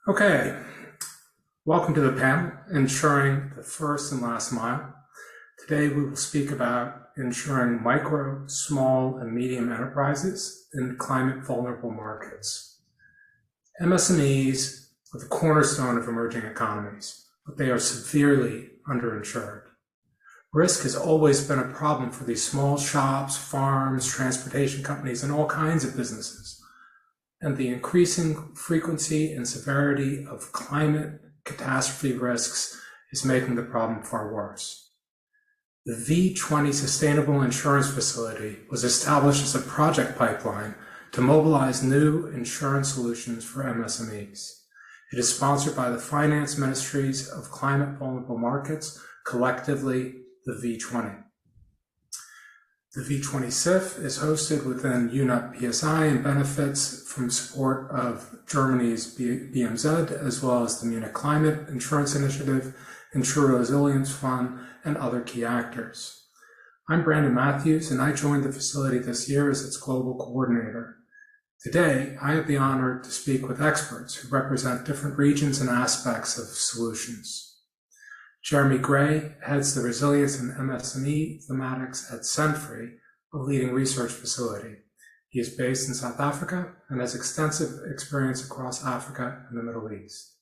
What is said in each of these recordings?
Okay, welcome to the panel, Insuring the First and Last Mile. Today we will speak about insuring micro, small, and medium enterprises in climate-vulnerable markets. MSMEs are the cornerstone of emerging economies, but they are severely underinsured. Risk has always been a problem for these small shops, farms, transportation companies, and all kinds of businesses. And the increasing frequency and severity of climate catastrophe risks is making the problem far worse. The V20 Sustainable Insurance Facility was established as a project pipeline to mobilize new insurance solutions for MSMEs. It is sponsored by the finance ministries of climate vulnerable markets, collectively the V20. The V20 CIF is hosted within UNEP PSI and benefits from support of Germany's BMZ, as well as the Munich Climate Insurance Initiative, Insure Resilience Fund, and other key actors. I'm Brandon Mathews, and I joined the facility this year as its global coordinator. Today, I have the honor to speak with experts who represent different regions and aspects of solutions. Jeremy Gray heads the Resilience and MSME thematics at Cenfri, a leading research facility. He is based in South Africa and has extensive experience across Africa and the Middle East.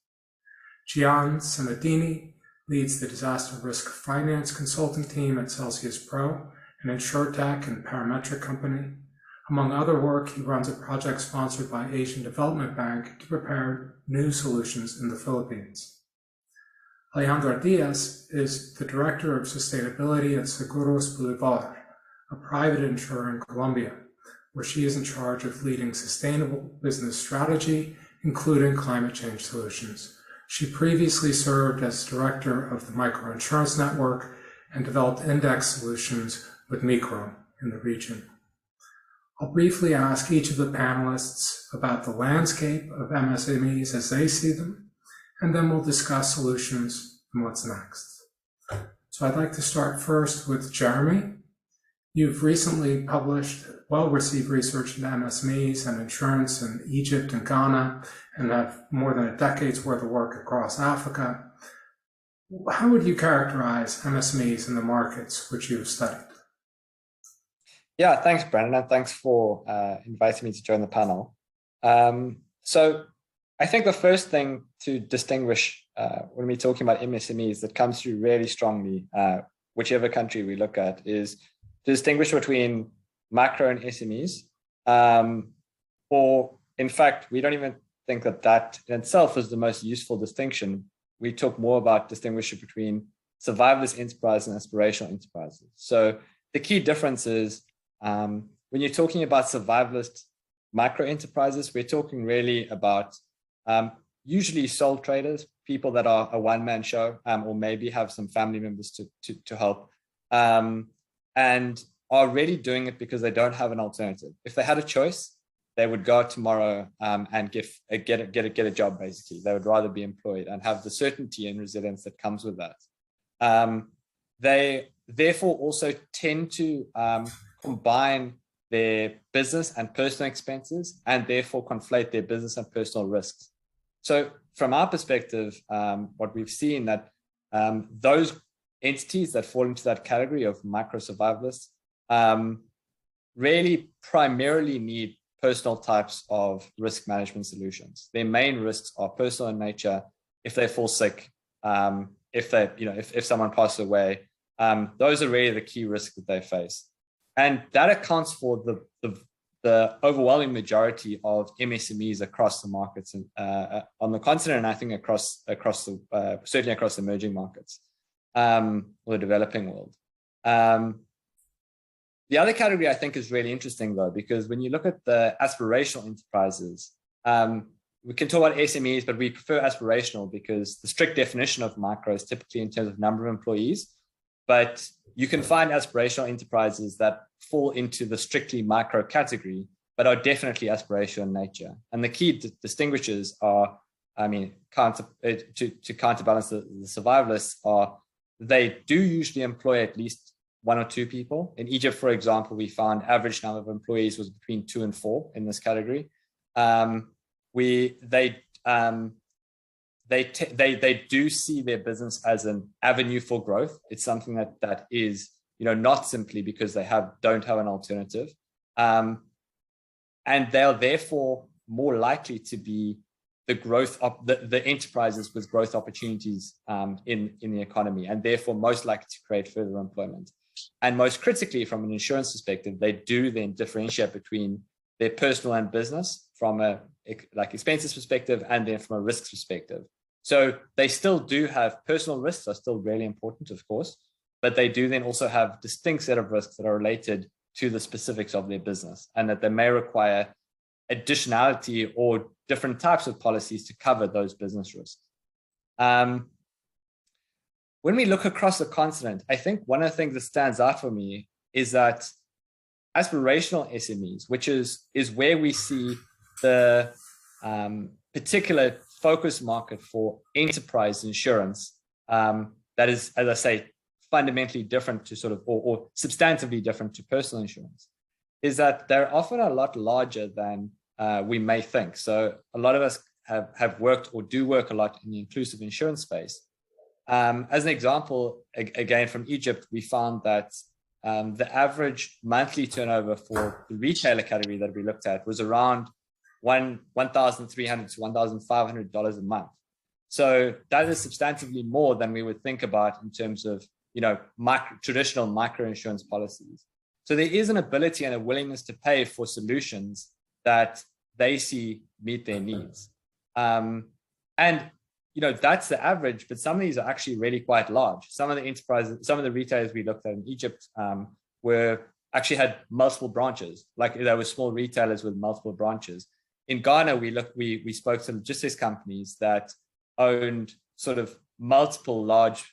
Gian Semadeni leads the disaster risk finance consulting team at CelsiusPro, an insurtech and parametric company. Among other work, he runs a project sponsored by Asian Development Bank to prepare new solutions in the Philippines. Alejandro Diaz is the Director of Sustainability at Seguros Bolívar, a private insurer in Colombia, where she is in charge of leading sustainable business strategy, including climate change solutions. She previously served as Director of the Microinsurance Network and developed index solutions with Micro in the region. I'll briefly ask each of the panelists about the landscape of MSMEs as they see them, and then we'll discuss solutions and what's next. So I'd like to start first with Jeremy. You've recently published well-received research into MSMEs and insurance in Egypt and Ghana, and have more than a decade's worth of work across Africa. How would you characterize MSMEs in the markets which you've studied? Yeah, thanks, Brandon, and thanks for inviting me to join the panel. So I think the first thing to distinguish when we're talking about MSMEs that comes through really strongly, whichever country we look at, is to distinguish between macro and SMEs. Or in fact, we don't even think that in itself is the most useful distinction. We talk more about distinguishing between survivalist enterprises and aspirational enterprises. So the key difference is when you're talking about survivalist macro enterprises, we're talking really about usually sole traders, people that are a one-man show, or maybe have some family members to help, and are really doing it because they don't have an alternative. If they had a choice, they would go out tomorrow and get a job. Basically, they would rather be employed and have the certainty and resilience that comes with that. They therefore also tend to combine their business and personal expenses, and therefore conflate their business and personal risks. So from our perspective, what we've seen that those entities that fall into that category of micro survivalists really primarily need personal types of risk management solutions. Their main risks are personal in nature. If they fall sick, if someone passes away, those are really the key risks that they face. And that accounts for the overwhelming majority of MSMEs across the markets and on the continent, and I think certainly across emerging markets or the developing world. The other category I think is really interesting though, because when you look at the aspirational enterprises, we can talk about SMEs, but we prefer aspirational because the strict definition of micro is typically in terms of number of employees. But you can find aspirational enterprises that fall into the strictly micro category, but are definitely aspirational in nature. And the key distinguishers are, to counterbalance the survivalists, are they do usually employ at least one or two people. In Egypt, for example, we found average number of employees was between 2 and 4 in this category. They they do see their business as an avenue for growth. It's something that is, not simply because they don't have an alternative, and they are therefore more likely to be the enterprises with growth opportunities in the economy, and therefore most likely to create further employment. And most critically, from an insurance perspective, they do then differentiate between their personal and business from a expenses perspective, and then from a risks perspective. So they still do have personal risks, are still really important, of course, but they do then also have distinct set of risks that are related to the specifics of their business, and that they may require additionality or different types of policies to cover those business risks. When we look across the continent, I think one of the things that stands out for me is that aspirational SMEs, which is where we see the particular focus market for enterprise insurance, that is, as I say, fundamentally different to or substantively different to personal insurance, is that they're often a lot larger than we may think. So a lot of us have worked or do work a lot in the inclusive insurance space. As an example, again, from Egypt, we found that the average monthly turnover for the retailer category that we looked at was around $1,300 to $1,500 a month. So that is substantively more than we would think about in terms of, traditional micro insurance policies. So there is an ability and a willingness to pay for solutions that they see meet their needs. And that's the average, but some of these are actually really quite large. Some of the enterprises, some of the retailers we looked at in Egypt actually had multiple branches. Like there were small retailers with multiple branches. In Ghana, we spoke to logistics companies that owned sort of multiple large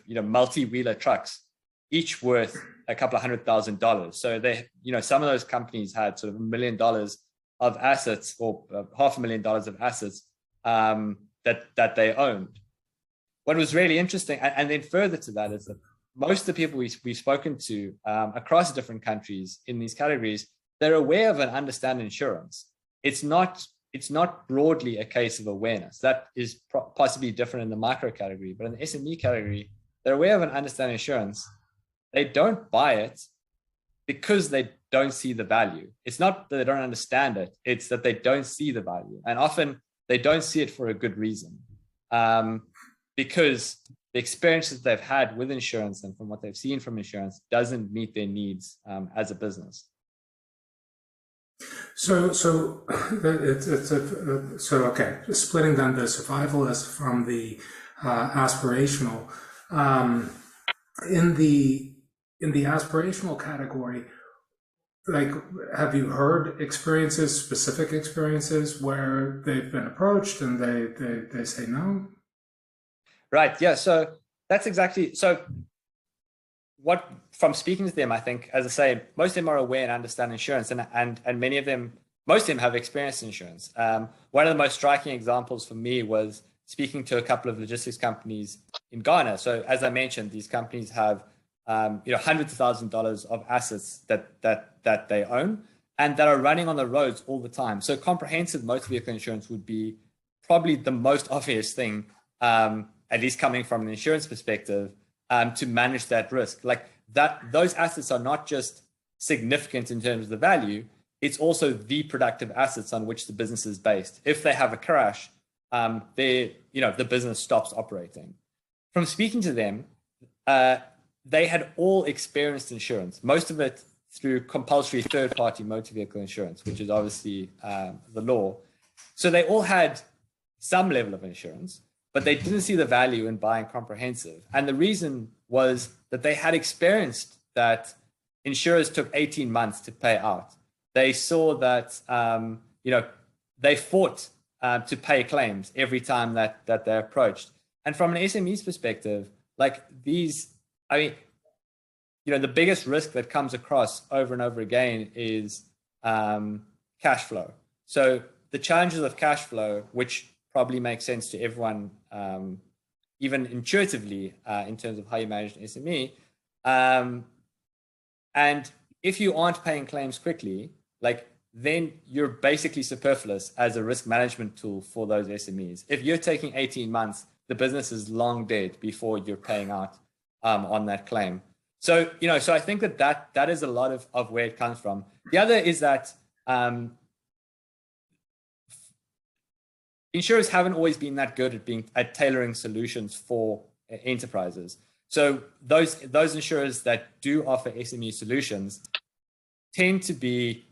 multi-wheeler trucks, each worth a couple of $100,000. So some of those companies had sort of $1 million of assets, or $500,000 of assets that they owned. What was really interesting, and then further to that, is that most of the people we've spoken to across different countries in these categories, they're aware of and understand insurance. It's not broadly a case of awareness. That is possibly different in the micro category, but in the SME category, they're aware of and understand insurance. They don't buy it because they don't see the value. It's not that they don't understand it, it's that they don't see the value. And often they don't see it for a good reason, because the experiences they've had with insurance and from what they've seen from insurance doesn't meet their needs as a business. So okay. Just splitting down the survivalist from the aspirational. In the aspirational category, like, have you heard specific experiences where they've been approached and they say no? Right. Yeah. So that's exactly so. What, from speaking to them, I think, as I say, most of them are aware and understand insurance, and most of them have experienced insurance. One of the most striking examples for me was speaking to a couple of logistics companies in Ghana. So as I mentioned, these companies have hundreds of thousands of dollars of assets that they own and that are running on the roads all the time. So comprehensive motor vehicle insurance would be probably the most obvious thing, at least coming from an insurance perspective, to manage that risk. Like that, those assets are not just significant in terms of the value, it's also the productive assets on which the business is based. If they have a crash, the business stops operating. From speaking to them, they had all experienced insurance, most of it through compulsory third-party motor vehicle insurance, which is obviously the law. So they all had some level of insurance, but they didn't see the value in buying comprehensive. And the reason was that they had experienced that insurers took 18 months to pay out. They saw that, they fought to pay claims every time that they're approached. And from an SME's perspective, like these, the biggest risk that comes across over and over again is cash flow. So the challenges of cash flow, which probably makes sense to everyone, even intuitively, in terms of how you manage an SME. And if you aren't paying claims quickly, like then you're basically superfluous as a risk management tool for those SMEs. If you're taking 18 months, the business is long dead before you're paying out on that claim. So, so I think that is a lot of where it comes from. The other is that insurers haven't always been that good at tailoring solutions for enterprises. So those insurers that do offer SME solutions tend to be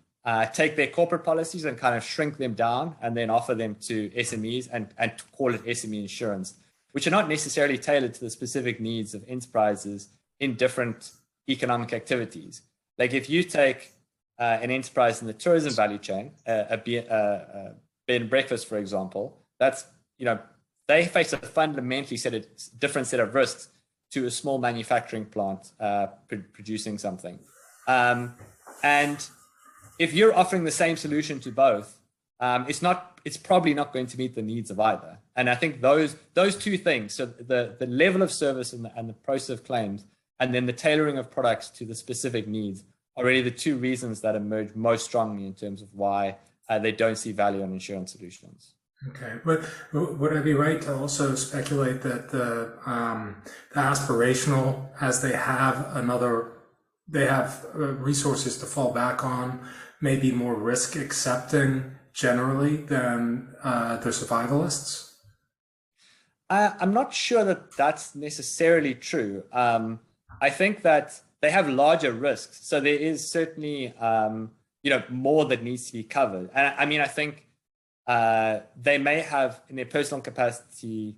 take their corporate policies and kind of shrink them down and then offer them to SMEs and call it SME insurance, which are not necessarily tailored to the specific needs of enterprises in different economic activities. Like if you take an enterprise in the tourism value chain, a bed and breakfast, for example, that's, they face a fundamentally different set of risks to a small manufacturing plant producing something. And if you're offering the same solution to both, it's probably not going to meet the needs of either. And I think those two things, so the level of service and the process of claims, and then the tailoring of products to the specific needs, are really the two reasons that emerge most strongly in terms of why they don't see value in insurance solutions. Okay, but would I be right to also speculate that the aspirational, as they have resources to fall back on, may be more risk accepting generally than the survivalists? I'm not sure that that's necessarily true. I think that they have larger risks, so there is certainly more that needs to be covered. And I mean, I think they may have in their personal capacity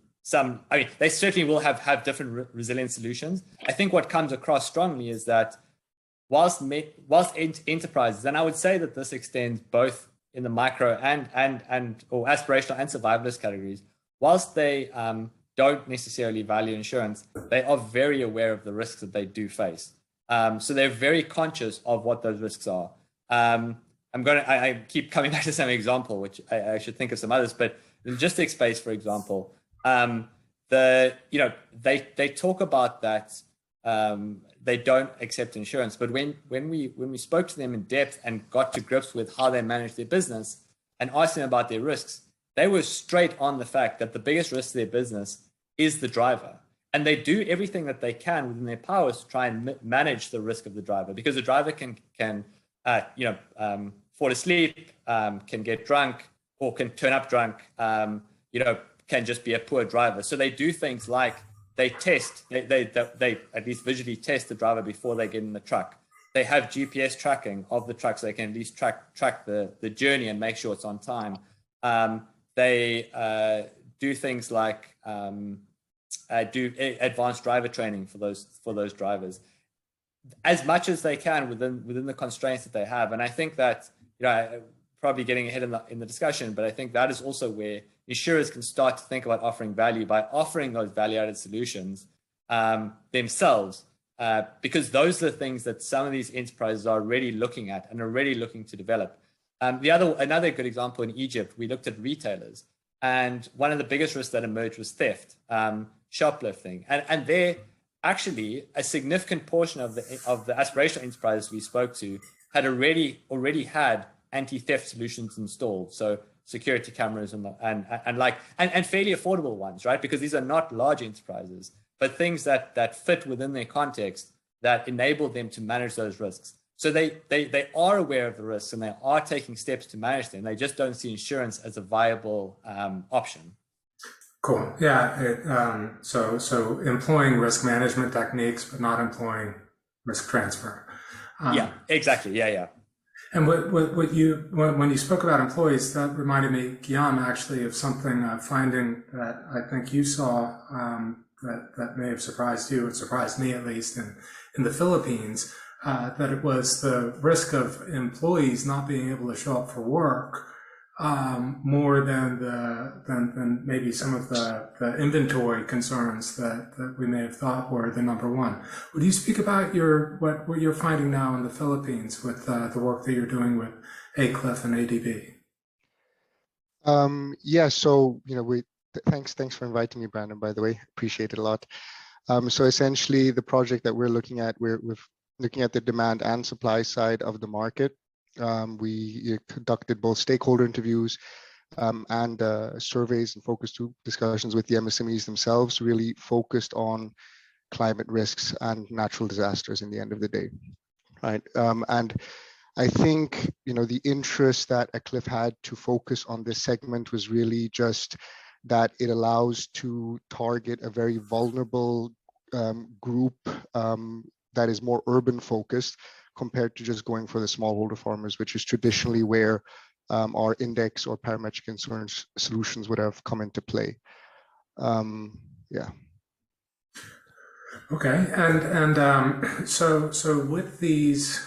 they certainly will have different resilient solutions. I think what comes across strongly is that whilst enterprises, and I would say that this extends both in the micro or aspirational and survivalist categories, whilst they don't necessarily value insurance, they are very aware of the risks that they do face. So they're very conscious of what those risks are. I keep coming back to some example, which I should think of some others, but the logistics space, for example, they talk about that they don't accept insurance, but when we spoke to them in depth and got to grips with how they manage their business and asked them about their risks, they were straight on the fact that the biggest risk to their business is the driver. And they do everything that they can within their powers to try and manage the risk of the driver, because the driver can fall asleep, can get drunk, or can turn up drunk, can just be a poor driver. So they do things like they at least visually test the driver before they get in the truck. They have GPS tracking of the truck so they can at least track the journey and make sure it's on time. They do things like do advanced driver training for those drivers, as much as they can within the constraints that they have. And I think that, probably getting ahead in the discussion, but I think that is also where insurers can start to think about offering value by offering those value-added solutions themselves, because those are the things that some of these enterprises are already looking at and already looking to develop. Another good example, in Egypt, we looked at retailers, and one of the biggest risks that emerged was theft, shoplifting, and there actually a significant portion of the aspirational enterprises we spoke to had already had anti-theft solutions installed, so security cameras and fairly affordable ones, right? Because these are not large enterprises, but things that fit within their context that enable them to manage those risks. So they are aware of the risks and they are taking steps to manage them. They just don't see insurance as a viable option. Cool. Yeah. So employing risk management techniques, but not employing risk transfer. Yeah. Exactly. Yeah. And when you spoke about employees, that reminded me, Gian, actually, of something finding that I think you saw that may have surprised you. It surprised me, at least, in the Philippines. That it was the risk of employees not being able to show up for work more than maybe some of the inventory concerns that we may have thought were the number one. Would you speak about what you're finding now in the Philippines with the work that you're doing with ACLIF and ADB? Yeah. So thanks for inviting me, Brandon. By the way, appreciate it a lot. So essentially, the project that we're looking at, we're looking at the demand and supply side of the market. We conducted both stakeholder interviews and surveys and focus group discussions with the MSMEs themselves, really focused on climate risks and natural disasters in the end of the day, right? And I think, the interest that Eclipse had to focus on this segment was really just that it allows to target a very vulnerable group that is more urban focused compared to just going for the smallholder farmers, which is traditionally where our index or parametric insurance solutions would have come into play. Yeah. Okay, and so with these,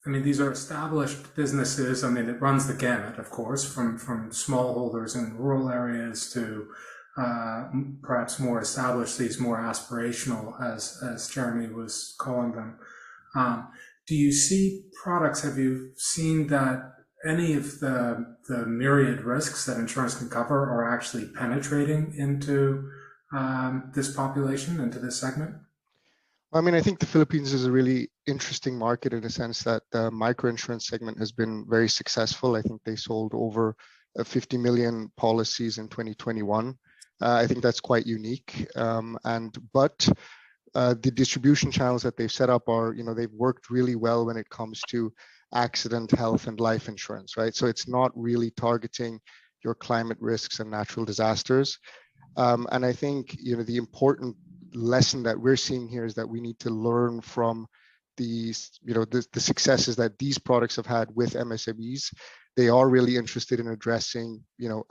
these are established businesses. It runs the gamut, of course, from smallholders in rural areas to perhaps more established, these more aspirational, as Jeremy was calling them. Do you see products? Have you seen that any of the myriad risks that insurance can cover are actually penetrating into this population, into this segment? I think the Philippines is a really interesting market in the sense that the microinsurance segment has been very successful. I think they sold over 50 million policies in 2021. I think that's quite unique. But the distribution channels that they've set up are, they've worked really well when it comes to accident, health, and life insurance, right? So it's not really targeting your climate risks and natural disasters. And I think, the important lesson that we're seeing here is that we need to learn from these, the successes that these products have had with MSMEs. They are really interested in addressing,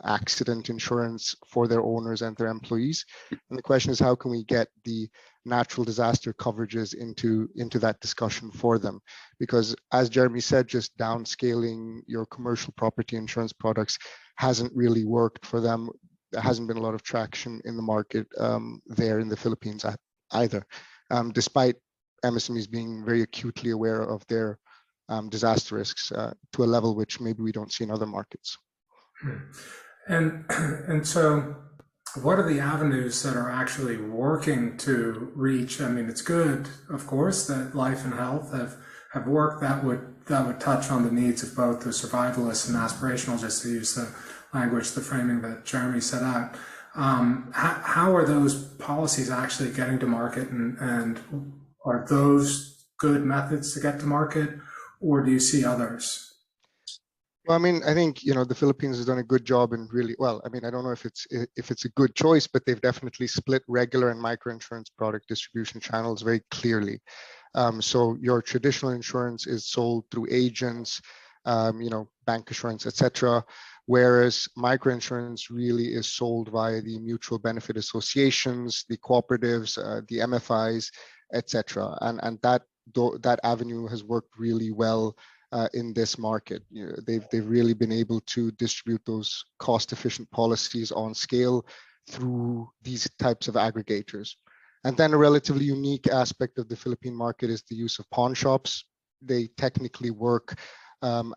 accident insurance for their owners and their employees. And the question is, how can we get the natural disaster coverages into that discussion for them? Because as Jeremy said, just downscaling your commercial property insurance products hasn't really worked for them. There hasn't been a lot of traction in the market there in the Philippines either, despite MSMEs being very acutely aware of their disaster risks to a level which maybe we don't see in other markets. And so what are the avenues that are actually working to reach? It's good, of course, that life and health have worked that would touch on the needs of both the survivalists and aspirational, just to use the language, the framing that Jeremy set out. How are those policies actually getting to market, and are those good methods to get to market, or do you see others? Well, I think, the Philippines has done a good job in really, well, I don't know if it's a good choice, but they've definitely split regular and microinsurance product distribution channels very clearly. So your traditional insurance is sold through agents, bank assurance, etc. Whereas microinsurance really is sold via the mutual benefit associations, the cooperatives, the MFIs, etc. And that avenue has worked really well in this market. They've really been able to distribute those cost-efficient policies on scale through these types of aggregators. And then a relatively unique aspect of the Philippine market is the use of pawn shops. They technically work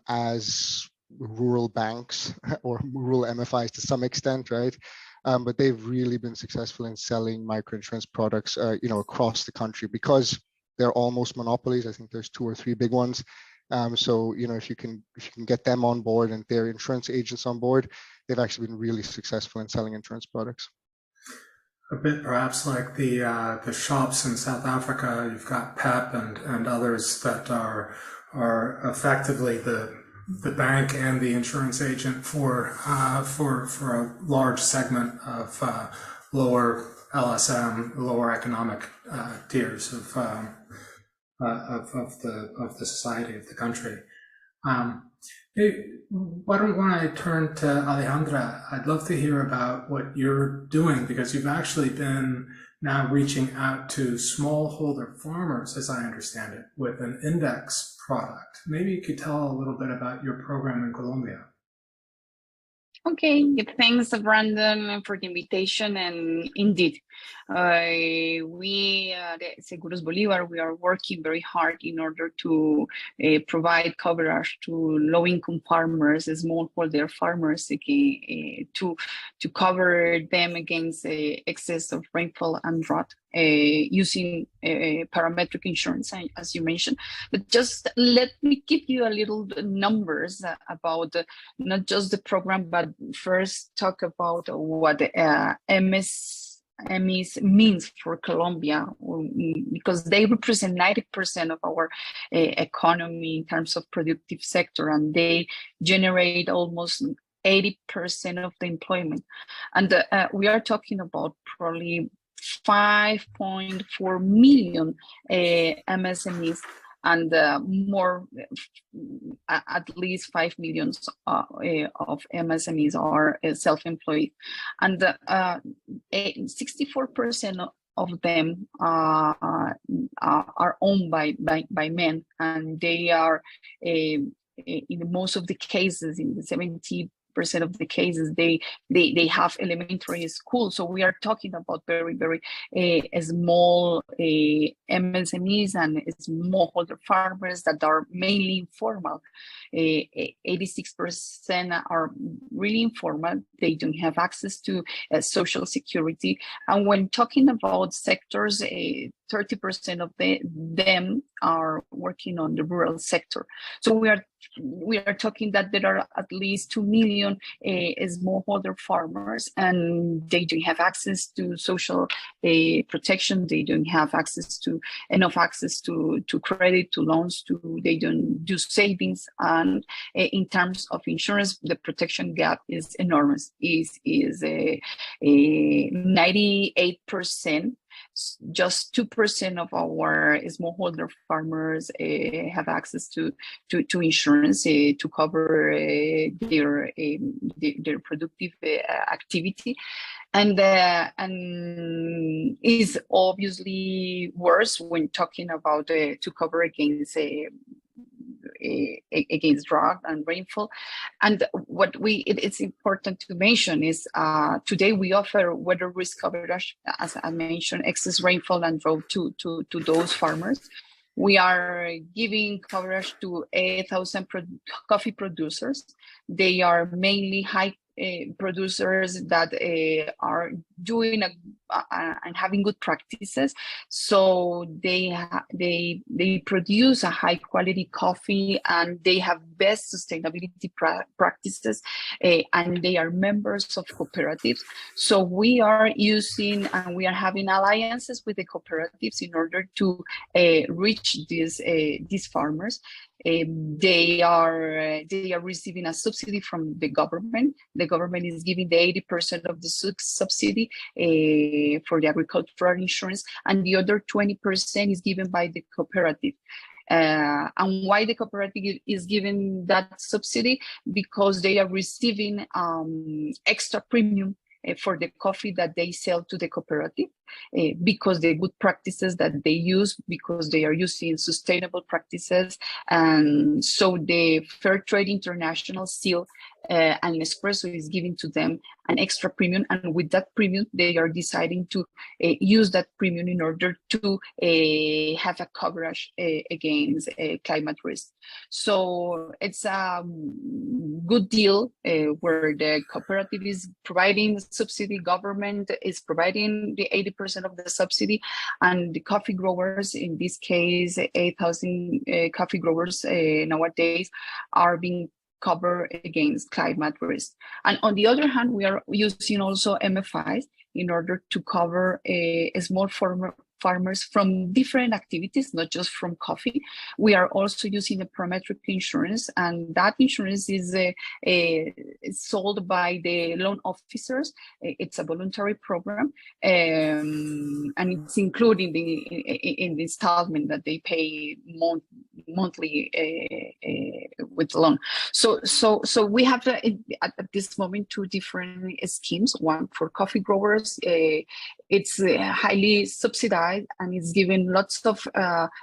as rural banks or rural MFIs to some extent, right? But they've really been successful in selling microinsurance products, across the country because they're almost monopolies. I think there's 2 or 3 big ones. So, if you can get them on board and their insurance agents on board, they've actually been really successful in selling insurance products. A bit perhaps like the shops in South Africa. You've got PEP and others that are effectively the bank and the insurance agent for a large segment of lower LSM, lower economic tiers of the society, of the country. Why don't I turn to Alejandra? I'd love to hear about what you're doing, because you've actually been now reaching out to smallholder farmers, as I understand it, with an index product. Maybe you could tell a little bit about your program in Colombia. Okay, thanks, Brandon, for the invitation. And indeed, we at Seguros Bolívar, we are working very hard in order to provide coverage to low-income farmers, smallholder farmers, to cover them against excess of rainfall and drought. using parametric insurance, as you mentioned. But just let me give you a little numbers about not just the program, but first talk about what MSMEs means for Colombia, because they represent 90% of our economy in terms of productive sector, and they generate almost 80% of the employment. And we are talking about probably 5.4 million MSMEs, and more, at least 5 million of MSMEs are self-employed. And 64% of them are owned by men, and they are, in most of the cases, in the 70% of the cases, they have elementary school. So we are talking about very, very small MSMEs and smallholder farmers that are mainly informal. 86% are really informal. They don't have access to social security. And when talking about sectors, 30% of them are working on the rural sector. So we are talking that there are at least 2 million smallholder farmers, and they don't have access to social protection. They don't have enough access to credit, to loans. They don't do savings, and in terms of insurance, the protection gap is enormous. Is 98%. Just 2% of our smallholder farmers have access to insurance to cover their productive activity, and is obviously worse when talking about to cover against drought and rainfall. And what it's important to mention is today we offer weather risk coverage, as I mentioned, excess rainfall and drought to those farmers. We are giving coverage to 8,000 coffee producers. They are mainly high producers that are doing and having good practices. So they produce a high quality coffee, and they have best sustainability practices, and they are members of cooperatives. So we are using and we are having alliances with the cooperatives in order to reach these farmers. They are receiving a subsidy from the government. The government is giving the 80% of the subsidy for the agricultural insurance, and the other 20% is given by the cooperative. And why the cooperative is giving that subsidy? Because they are receiving extra premium for the coffee that they sell to the cooperative, because the good practices that they use, because they are using sustainable practices. And so the Fair Trade International seal and Nespresso is giving to them an extra premium, and with that premium they are deciding to use that premium in order to have a coverage against climate risk. So it's a good deal where the cooperative is providing subsidy, government is providing the 80% of the subsidy, and the coffee growers, in this case 8,000 coffee growers nowadays, are being covered against climate risk. And on the other hand, we are using also MFIs in order to cover small farmers from different activities, not just from coffee. We are also using a parametric insurance, and that insurance is sold by the loan officers. It's a voluntary program, and it's included in the installment that they pay monthly with the loan. So we have at this moment 2 different schemes. One for coffee growers. It's highly subsidized, and it's giving lots of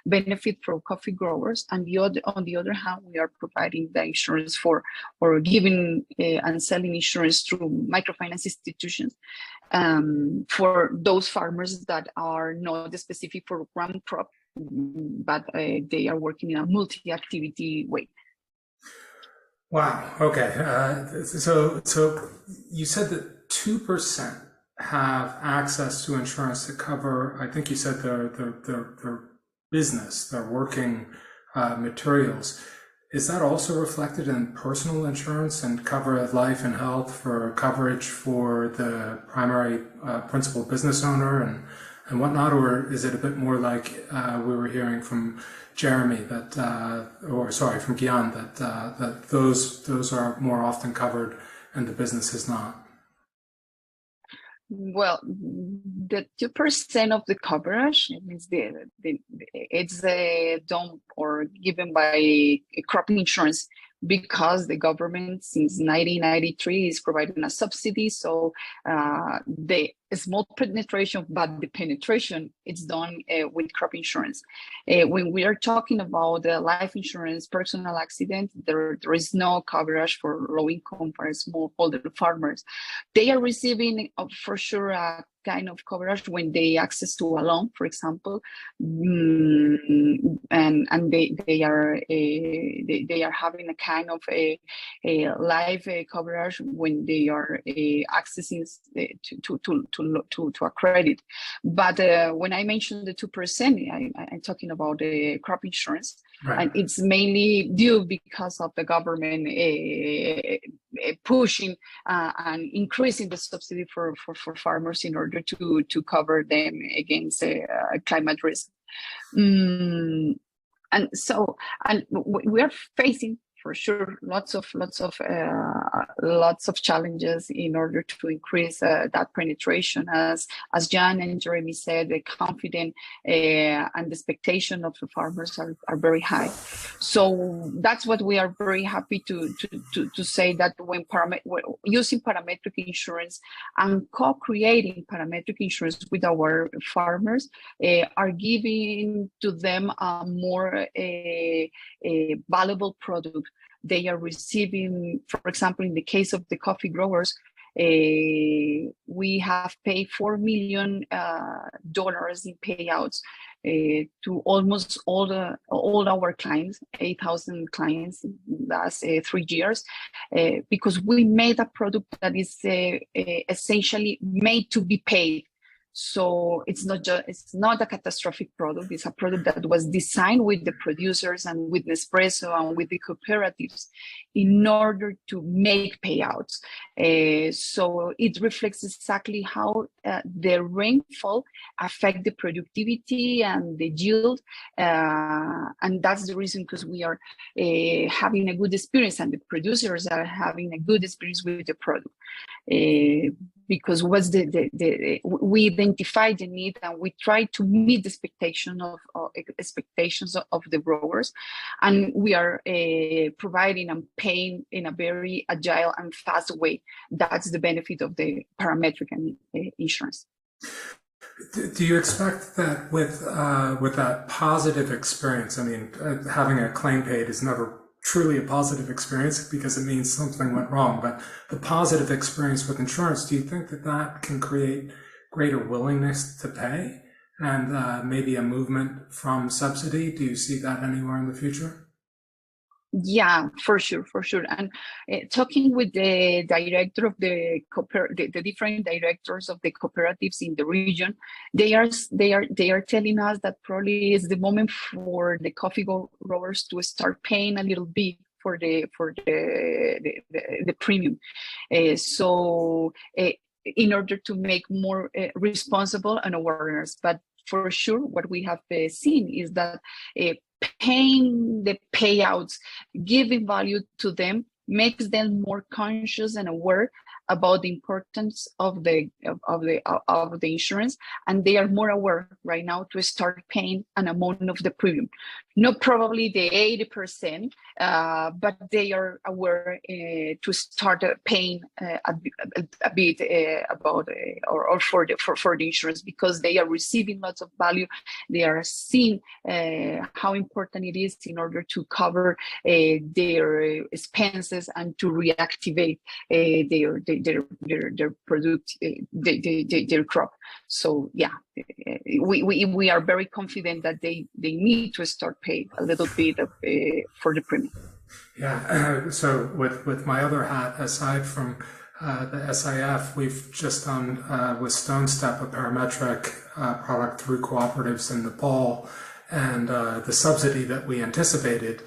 benefit for coffee growers. And on the other hand, we are providing the insurance or giving and selling insurance through microfinance institutions for those farmers that are not specific for one crop, but they are working in a multi-activity way. Wow. Okay. So you said that 2% have access to insurance to cover, I think you said their business, their working materials. Is that also reflected in personal insurance and cover life and health for coverage for the primary principal business owner and whatnot? Or is it a bit more like we were hearing from Jeremy from Gian that those are more often covered and the business is not? Well, the 2% of the coverage means it's done or given by crop insurance because the government since 1993 is providing a subsidy. So the small penetration, but the penetration it's done with crop insurance. When we are talking about life insurance, personal accident, there is no coverage for low income or smallholder farmers. They are receiving for sure a kind of coverage when they access to a loan, for example, and they are having a kind of a life coverage when they are accessing to a credit. But when I mentioned the 2%, I'm talking about the crop insurance. Right. And it's mainly due because of the government pushing and increasing the subsidy for farmers in order to cover them against climate risk. And we are facing for sure lots of challenges in order to increase that penetration. As Gian and Jeremy said, the confidence and the expectation of the farmers are very high. So that's what we are very happy to say, that when using parametric insurance and co-creating parametric insurance with our farmers are giving to them a more valuable product. They are receiving, for example, in the case of the coffee growers, we have paid $4 million in payouts to almost all our clients, 8,000 clients in the last 3 years, because we made a product that is essentially made to be paid. So it's not a catastrophic product. It's a product that was designed with the producers and with Nespresso and with the cooperatives in order to make payouts. So it reflects exactly how the rainfall affect the productivity and the yield. And that's the reason, because we are having a good experience and the producers are having a good experience with the product. Because we identified the need and we try to meet the expectations of the growers, and we are providing and paying in a very agile and fast way. That's the benefit of the parametric insurance. Do you expect that with that positive experience? I mean, having a claim paid is never truly a positive experience because it means something went wrong, but the positive experience with insurance, do you think that can create greater willingness to pay and maybe a movement from subsidy? Do you see that anywhere in the future? Yeah, for sure. And talking with the director of the different directors of the cooperatives in the region, they are telling us that probably is the moment for the coffee growers to start paying a little bit for the premium. So in order to make more responsible and awareness, but for sure, what we have seen is that paying the payouts, giving value to them, makes them more conscious and aware about the importance of the insurance, and they are more aware right now to start paying an amount of the premium. Not probably the 80%, but they are aware to start paying a bit about or for the insurance, because they are receiving lots of value. They are seeing how important it is in order to cover their expenses and to reactivate their product, their crop. So yeah, we are very confident that they need to start pay a little bit for the premium. Yeah. So with my other hat, aside from the SIF, we've just done with Stone Step a parametric product through cooperatives in Nepal, and the subsidy that we anticipated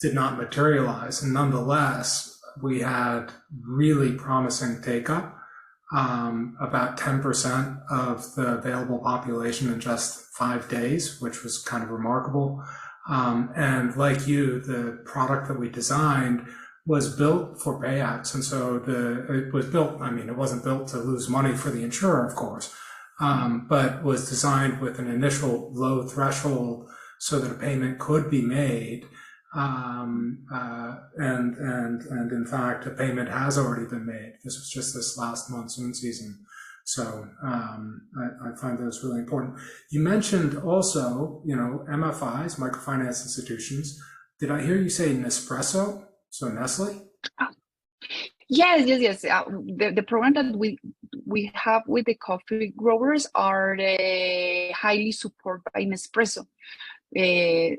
did not materialize. And nonetheless, we had really promising take-up, about 10% of the available population in just 5 days, which was kind of remarkable. And like you, the product that we designed was built for payouts. And so it was built, I mean, it wasn't built to lose money for the insurer, of course, but was designed with an initial low threshold so that a payment could be made. And in fact, a payment has already been made. This was just this last monsoon season. So I find those really important. You mentioned also, MFIs, microfinance institutions. Did I hear you say Nespresso? So Nestle? Yes. The program that we have with the coffee growers are highly supported by Nespresso.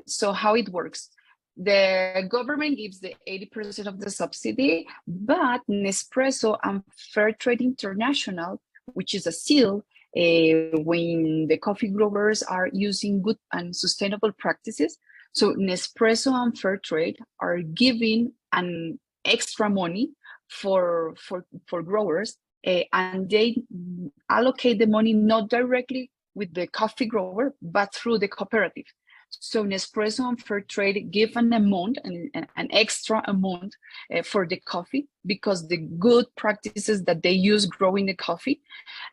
So how it works? The government gives the 80% of the subsidy, but Nespresso and Fairtrade International, which is a seal, when the coffee growers are using good and sustainable practices. So Nespresso and Fairtrade are giving an extra money for growers, and they allocate the money not directly with the coffee grower, but through the cooperative. So Nespresso and Fairtrade give an amount, an extra amount for the coffee, because the good practices that they use growing the coffee.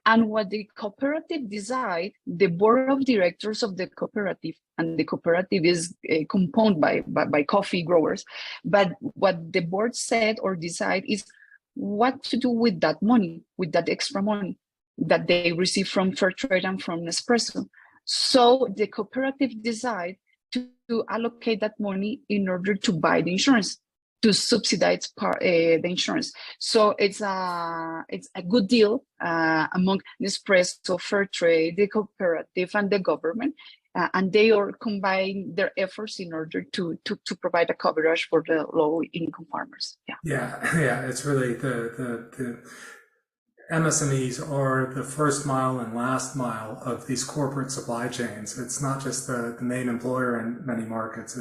And what the cooperative decide, the board of directors of the cooperative, and the cooperative is composed by coffee growers, but what the board said or decide is what to do with that money, with that extra money that they receive from Fairtrade and from Nespresso. So the cooperative decide to allocate that money in order to buy the insurance, to subsidize the insurance. So it's a good deal among Nespresso, Fairtrade, the cooperative, and the government, and they all combine their efforts in order to provide a coverage for the low-income farmers. Yeah. It's really the MSMEs are the first mile and last mile of these corporate supply chains. It's not just the main employer in many markets.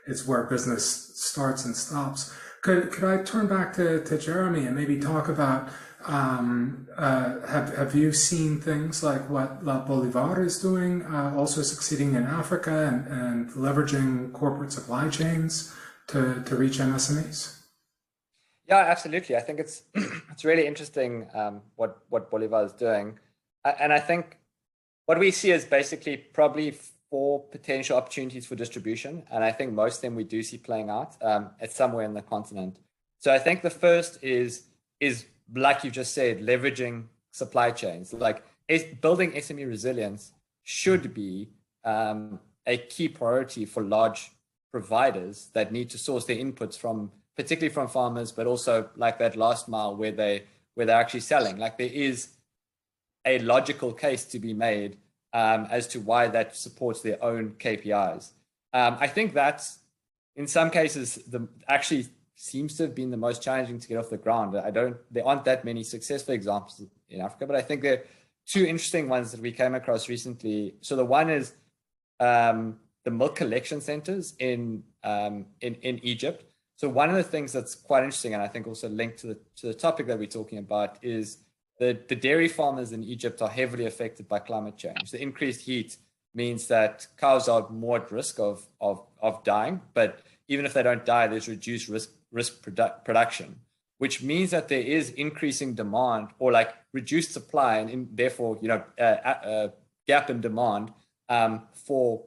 It's where business starts and stops. Could I turn back to Jeremy and maybe talk about have you seen things like what Bolívar is doing, also succeeding in Africa and leveraging corporate supply chains to reach MSMEs? Yeah, absolutely. I think it's really interesting what Bolívar is doing, and I think what we see is basically probably 4 potential opportunities for distribution, and I think most of them we do see playing out at somewhere in the continent. So I think the first is like you just said, leveraging supply chains. Like building SME resilience should be a key priority for large providers that need to source their inputs particularly from farmers, but also like that last mile where they're actually selling. Like there is a logical case to be made as to why that supports their own KPIs. I think that's in some cases actually seems to have been the most challenging to get off the ground. There aren't that many successful examples in Africa, but I think there are 2 interesting ones that we came across recently. So the one is the milk collection centers in Egypt. So one of the things that's quite interesting, and I think also linked to the topic that we're talking about, is the dairy farmers in Egypt are heavily affected by climate change. The increased heat means that cows are more at risk of dying, but even if they don't die, there's reduced risk production, which means that there is increasing demand or like reduced supply, and therefore a gap in demand for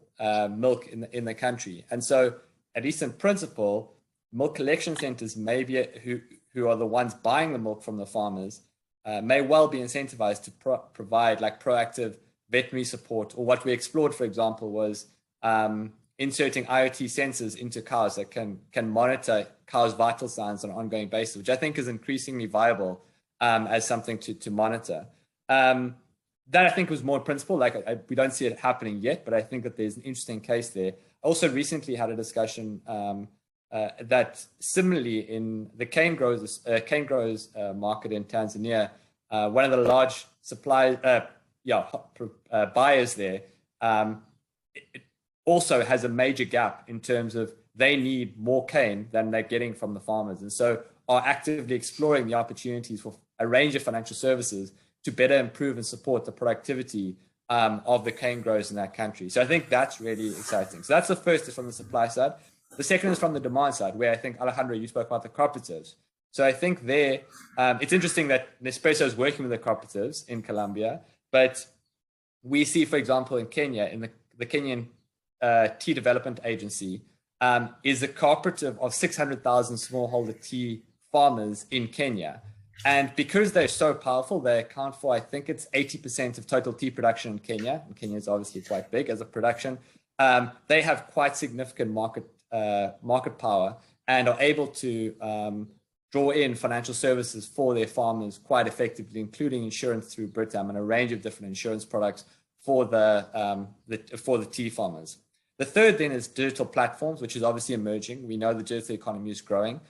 milk in the country. And so, at least in principle, milk collection centers who are the ones buying the milk from the farmers may well be incentivized to provide like proactive veterinary support, or what we explored, for example, was inserting IoT sensors into cows that can monitor cows' vital signs on an ongoing basis, which I think is increasingly viable as something to monitor. That I think was more principle. We don't see it happening yet, but I think that there's an interesting case there. I also recently had a discussion that similarly in the cane growers market in Tanzania, one of the large buyers there it also has a major gap in terms of they need more cane than they're getting from the farmers, and so are actively exploring the opportunities for a range of financial services to better improve and support the productivity of the cane growers in that country. So I think that's really exciting. So that's the first, is from the supply side. The second is from the demand side, where I think, Alejandro, you spoke about the cooperatives. So I think there, it's interesting that Nespresso is working with the cooperatives in Colombia, but we see, for example, in Kenya, in the Kenyan Tea Development Agency, is a cooperative of 600,000 smallholder tea farmers in Kenya. And because they're so powerful, they account for, I think it's 80% of total tea production in Kenya. And Kenya is obviously quite big as a production. They have quite significant market power and are able to draw in financial services for their farmers quite effectively, including insurance through Britam and a range of different insurance products for the tea farmers. The third then is digital platforms, which is obviously emerging. We know the digital economy is growing.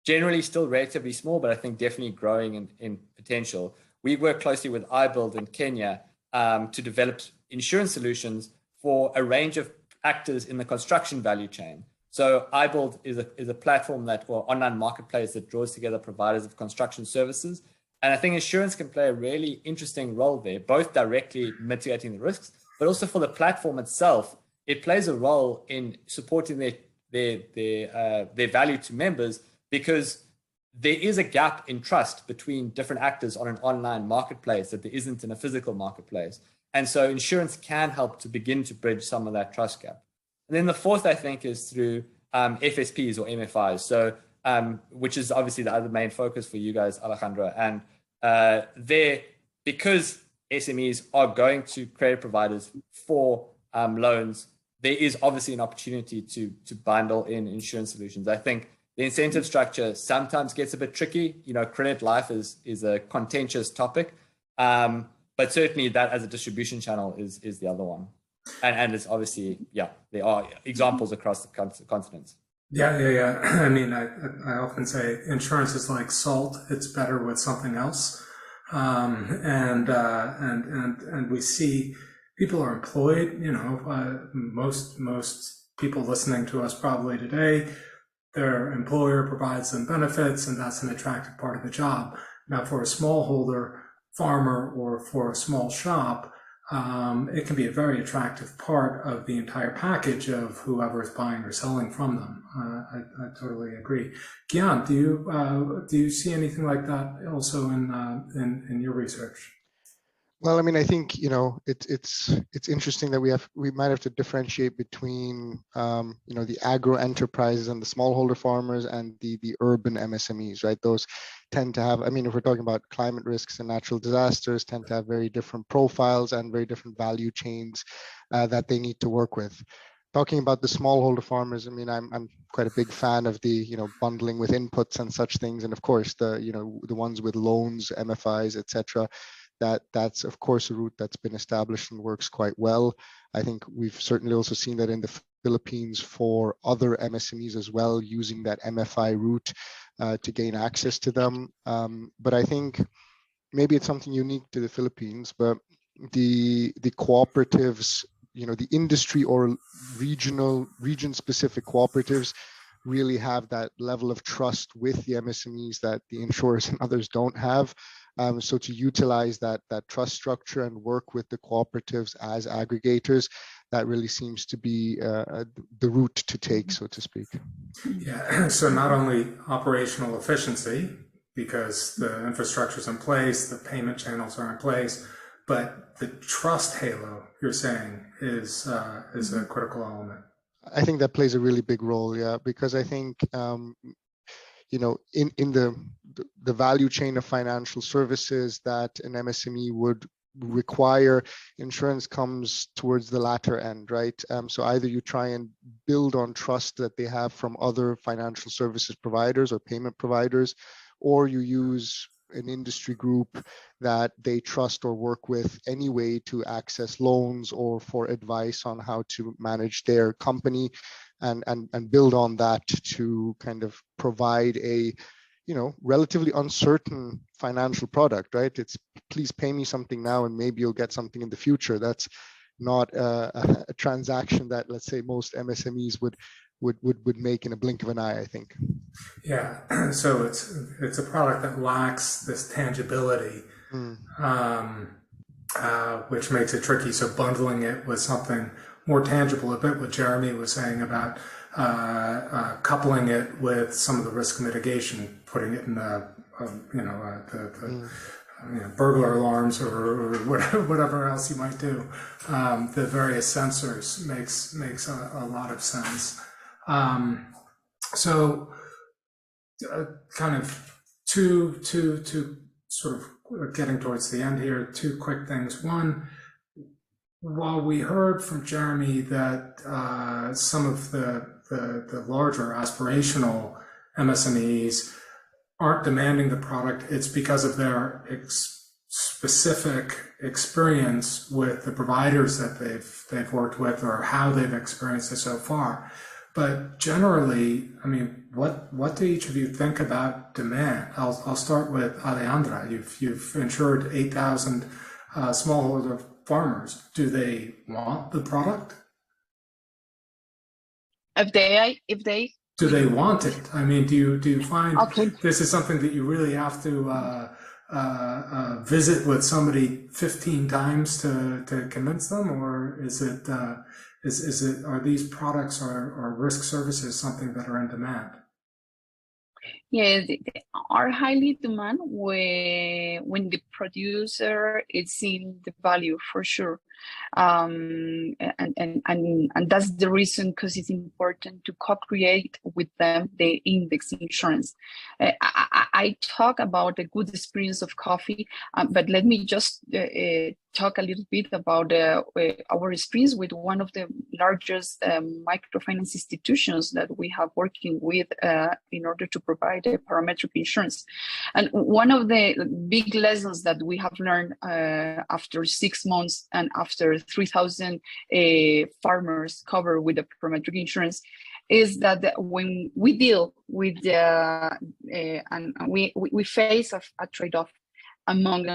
Generally still relatively small, but I think definitely growing in potential. We work closely with iBuild in Kenya to develop insurance solutions for a range of actors in the construction value chain. So iBuild is a platform online marketplace that draws together providers of construction services. And I think insurance can play a really interesting role there, both directly mitigating the risks, but also for the platform itself. It plays a role in supporting their value to members, because there is a gap in trust between different actors on an online marketplace that there isn't in a physical marketplace. And so insurance can help to begin to bridge some of that trust gap. And then the fourth, I think, is through FSPs or MFIs. So, which is obviously the other main focus for you guys, Alejandro. And because SMEs are going to credit providers for loans, there is obviously an opportunity to bundle in insurance solutions. I think the incentive structure sometimes gets a bit tricky. Credit life is a contentious topic, but certainly that as a distribution channel is the other one. And it's obviously, there are examples across the continent. Yeah. I mean, I often say insurance is like salt. It's better with something else. And we see people are employed, most people listening to us probably today, their employer provides them benefits, and that's an attractive part of the job. Now, for a smallholder farmer or for a small shop, it can be a very attractive part of the entire package of whoever is buying or selling from them. I totally agree. Gian, do you see anything like that also in your research? Well, I mean, I think it's interesting that we might have to differentiate between the agro enterprises and the smallholder farmers and the urban MSMEs, right? Those tend to have, I mean, if we're talking about climate risks and natural disasters, tend to have very different profiles and very different value chains that they need to work with. Talking about the smallholder farmers, I mean, I'm quite a big fan of the bundling with inputs and such things, and of course the ones with loans, MFIs, etc. That's of course a route that's been established and works quite well. I think we've certainly also seen that in the Philippines for other MSMEs as well, using that MFI route to gain access to them. But I think maybe it's something unique to the Philippines, but the cooperatives, the industry or region-specific cooperatives really have that level of trust with the MSMEs that the insurers and others don't have. So to utilize that trust structure and work with the cooperatives as aggregators, that really seems to be the route to take, so to speak. Yeah, so not only operational efficiency, because the infrastructure is in place, the payment channels are in place, but the trust halo, you're saying, is a critical element. I think that plays a really big role, yeah, because I think in the value chain of financial services that an MSME would require, insurance comes towards the latter end, right? So either you try and build on trust that they have from other financial services providers or payment providers, or you use an industry group that they trust or work with anyway to access loans or for advice on how to manage their company. and build on that to kind of provide a, relatively uncertain financial product, right? It's please pay me something now and maybe you'll get something in the future. That's not a transaction that, let's say, most MSMEs would make in a blink of an eye, I think. Yeah, so it's a product that lacks this tangibility, which makes it tricky. So bundling it with something more tangible, a bit what Jeremy was saying about coupling it with some of the risk mitigation, putting it in the burglar alarms or whatever else you might do. The various sensors makes a lot of sense. So kind of two sort of getting towards the end here, two quick things. One, while we heard from Jeremy that some of the larger aspirational MSMEs aren't demanding the product, it's because of their specific experience with the providers that they've worked with or how they've experienced it so far. But generally, I mean, what do each of you think about demand? I'll start with Alejandra. You've insured 8,000 smallholder farmers. Do they want the product? If they do they want it? I mean, do you find this is something that you really have to visit with somebody 15 times to convince them, or is it are these products or risk services something that are in demand? Yeah, they are highly demand when the producer is seeing the value for sure. And that's the reason, because it's important to co-create with them the index insurance. I talk about a good experience of coffee, but let me just talk a little bit about our experience with one of the largest microfinance institutions that we have working with in order to provide a parametric insurance. And one of the big lessons that we have learned after 6 months and after 3,000 farmers covered with the parametric insurance is that when we deal with and we face a trade-off among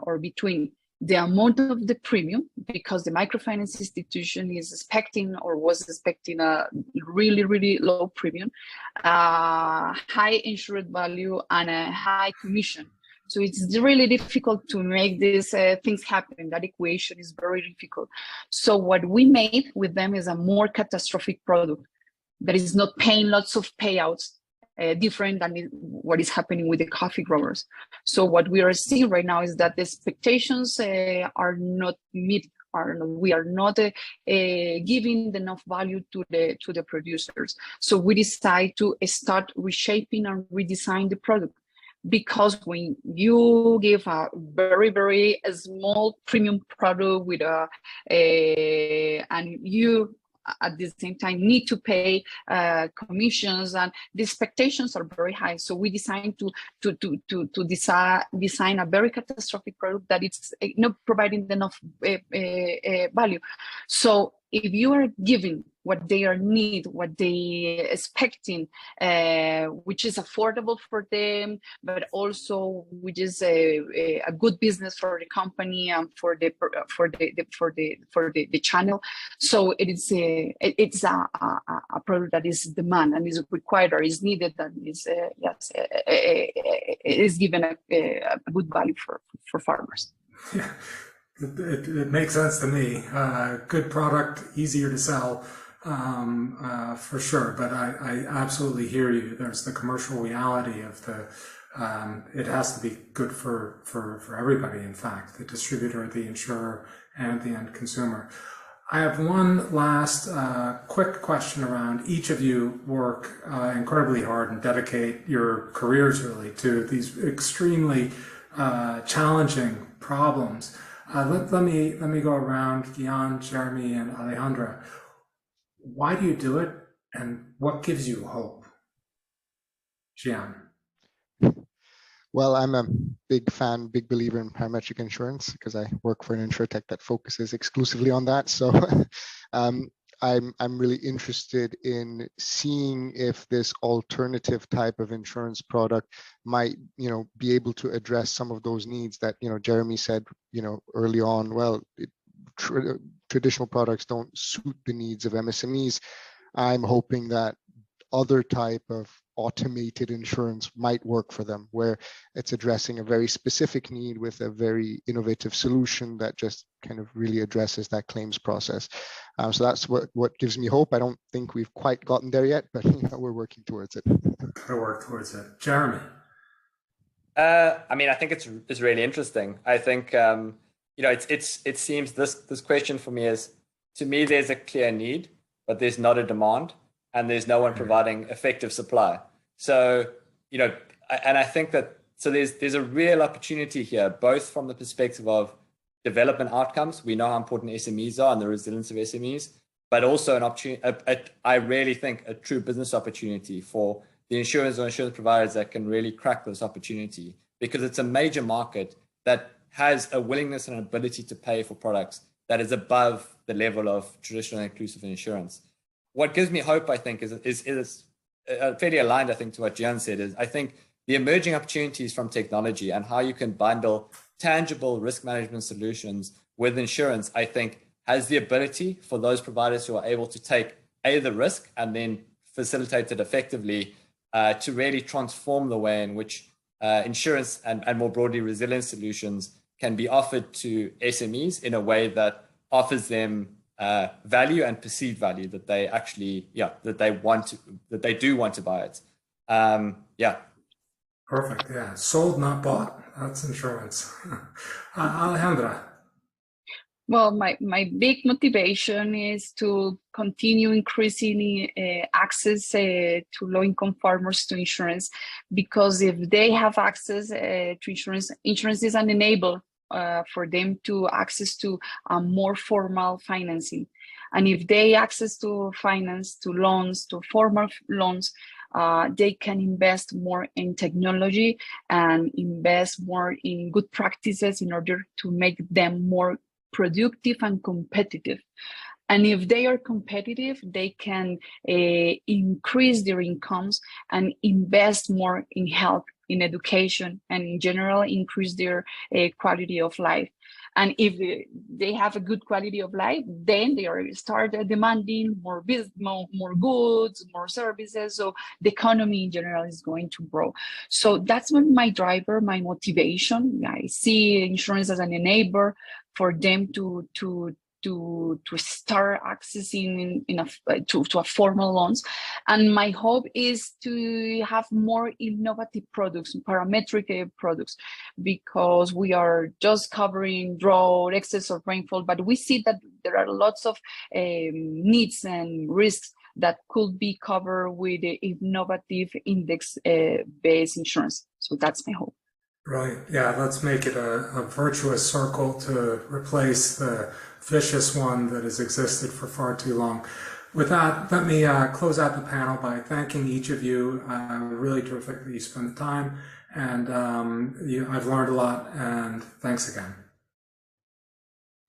or between the amount of the premium, because the microfinance institution is expecting or was expecting a really, really low premium, high insured value, and a high commission. So it's really difficult to make these things happen. That equation is very difficult. So what we made with them is a more catastrophic product that is not paying lots of payouts, different than what is happening with the coffee growers. So what we are seeing right now is that the expectations are not met. We are not giving enough value to the producers. So we decide to start reshaping and redesign the product. Because when you give a very, very small premium product with and you at the same time need to pay commissions, and the expectations are very high. So we decided to design a very catastrophic product that it's not providing enough value. So if you are giving what they are need, what they expecting, which is affordable for them, but also which is a good business for the company and for the channel. So it's a product that is demand and is required or is needed, and is given a good value for farmers. Yeah. It makes sense to me. Good product, easier to sell, for sure. But I absolutely hear you. There's the commercial reality of it has to be good for everybody, in fact, the distributor, the insurer, and the end consumer. I have one last quick question around each of you work incredibly hard and dedicate your careers really to these extremely challenging problems. Let me go around, Gian, Jeremy, and Alejandra. Why do you do it, and what gives you hope? Gian. Well, I'm a big believer in parametric insurance because I work for an insurtech that focuses exclusively on that. So I'm really interested in seeing if this alternative type of insurance product might, be able to address some of those needs that, Jeremy said, early on. Well, traditional products don't suit the needs of MSMEs. I'm hoping that other type of automated insurance might work for them, where it's addressing a very specific need with a very innovative solution that just kind of really addresses that claims process. So that's what gives me hope. I don't think we've quite gotten there yet, but we're working towards it. Gotta work towards it. Jeremy. I think it's really interesting. I think it seems this question for me is, to me, there's a clear need, but there's not a demand, and there's no one providing effective supply. So, and I think that, so there's a real opportunity here, both from the perspective of development outcomes. We know how important SMEs are and the resilience of SMEs, but also an opportunity, I really think a true business opportunity for the insurance or insurance providers that can really crack this opportunity, because it's a major market that has a willingness and an ability to pay for products that is above the level of traditional inclusive insurance. What gives me hope, I think, is fairly aligned, I think, to what Gian said, is I think the emerging opportunities from technology and how you can bundle tangible risk management solutions with insurance, I think, has the ability for those providers who are able to take the risk and then facilitate it effectively to really transform the way in which insurance and more broadly resilience solutions can be offered to SMEs in a way that offers them value and perceived value that they actually, that they do want to buy it. Perfect. Yeah. Sold, not bought. That's insurance. Alejandra. Well, my big motivation is to continue increasing access to low-income farmers to insurance, because if they have access to insurance, insurance is an enabler for them to access to more formal financing. And if they access to finance, to loans, to formal loans, they can invest more in technology and invest more in good practices in order to make them more productive and competitive. And if they are competitive, they can increase their incomes and invest more in health, in education, and in general increase their quality of life. And if they have a good quality of life, then they start demanding more business, more goods, more services. So the economy in general is going to grow. So that's my driver, my motivation. I see insurance as an enabler for them to start accessing to a formal loans. And my hope is to have more innovative products, parametric products, because we are just covering drought, excess of rainfall, but we see that there are lots of needs and risks that could be covered with innovative index-based insurance. So that's my hope. Right. Yeah, let's make it a virtuous circle to replace the vicious one that has existed for far too long. With that, let me close out the panel by thanking each of you. Really terrific that you spent the time, and I've learned a lot, and thanks again.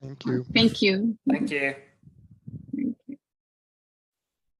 Thank you. Thank you. Thank you.